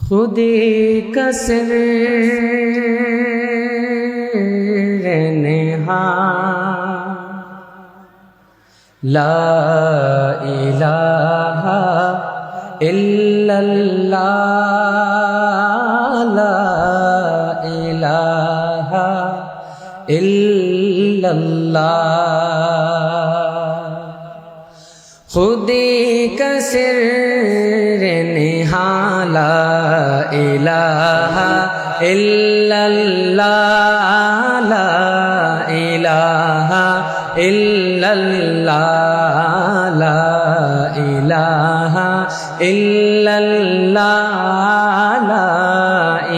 खुदी का सिर नेहा ला इलाहा इल्लल्लाह ला इलाहा इल्लल्लाह खुदी का सिर नेहा ला इलाहा इल्लल्लाह ला इलाहा इल्लल्लाह ला इलाहा इल्लल्लाह ला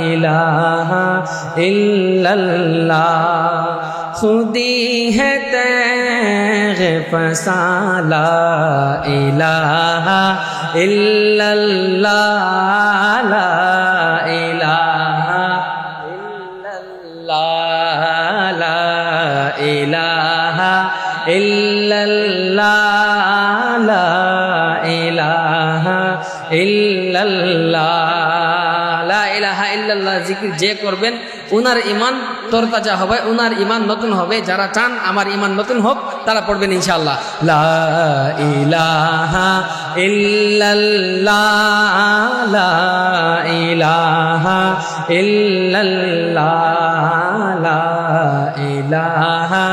इलाहा इल्लल्लाह खुदी है तैग़ फसा ला इलाहा इल्लल्लाह ला इलाहा इल्लल्लाह ला इलाहा इल्लल्लाह ला इलाहा इल्लल्लाह লা ইলাহা ইল্লাল্লাহ জিকির যে করবেন উনার ঈমান তরতাজা হবে, উনার ঈমান নতুন হবে। যারা চান আমার ঈমান নতুন হোক তারা পড়বেন ইনশাআল্লাহ লা ইলাহা ইল্লাল্লাহ লা ইলাহা ইল্লাল্লাহ লা ইলাহা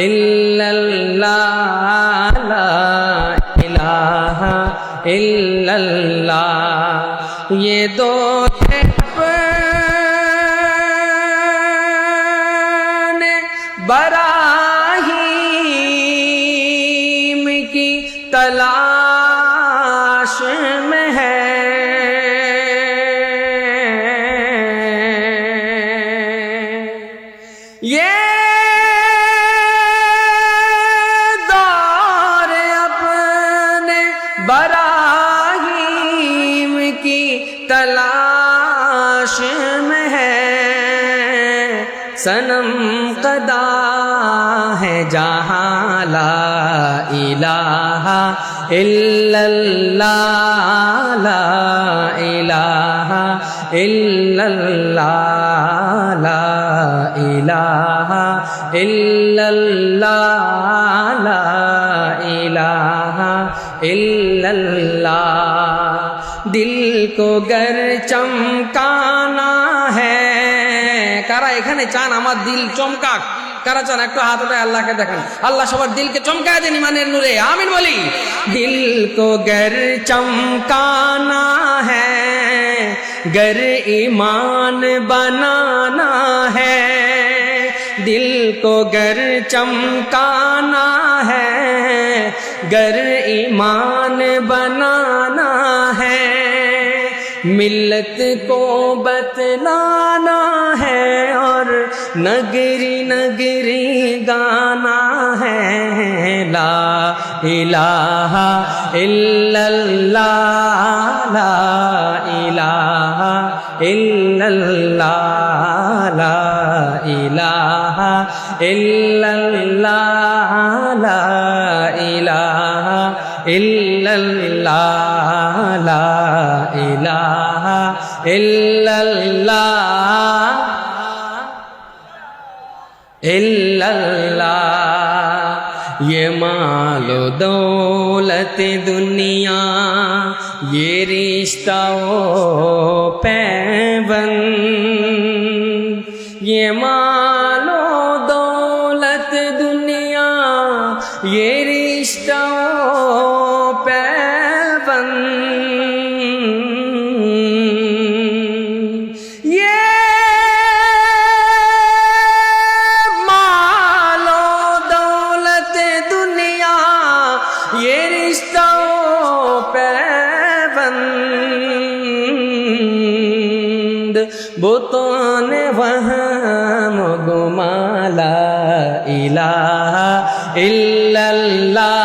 ইল্লাল্লাহ লা ইলাহা ইল্লাল্লাহ ये दो बराहीम की तलाश में है, ये दौर अपने बराहीम की तलाश में है। सनम कदा है जहाँ ला इलाहा इल्लल्लाह ला इलाहा इल्लल्लाह ला इलाहा इल्लल्लाह ला इलाहा इल्लल्लाह दिल को गर चमकाना है, কারা এখানে চান আমার দিল চমকাক? কারা চান একটু হাত উঠায় আল্লাহকে দেখান। আল্লাহ সবার দিলকে চমকায় দেন ইমানের নূরে, আমিন বলি। দিল কো গর চমকানা হ্যায়, गर ईमान बनाना है, दिल को गर चमकाना है, गर ईमान बनाना है, मिल्लत को बतलाना है और नगरी नगरी गाना है। ला इलाहा इल्लल्लाह ला इलाहा इल्लल्लाह ला इलाहा इल्लल्लाह ला इलाहा इल्लल्लाह ला इलाहा इल्लल्लाह इल्लल्लाह। ये मालो दौलत दुनिया ये रिश्ता ओ पैबंद, ये मालो दौलत दुनिया ये रिश्ता ओ पैबंद, ये मालो दौलत दुनिया ये रिश्ता ओ पैबंद, बुतों ने वहम गुमा ला इलाहा इल्लल्लाह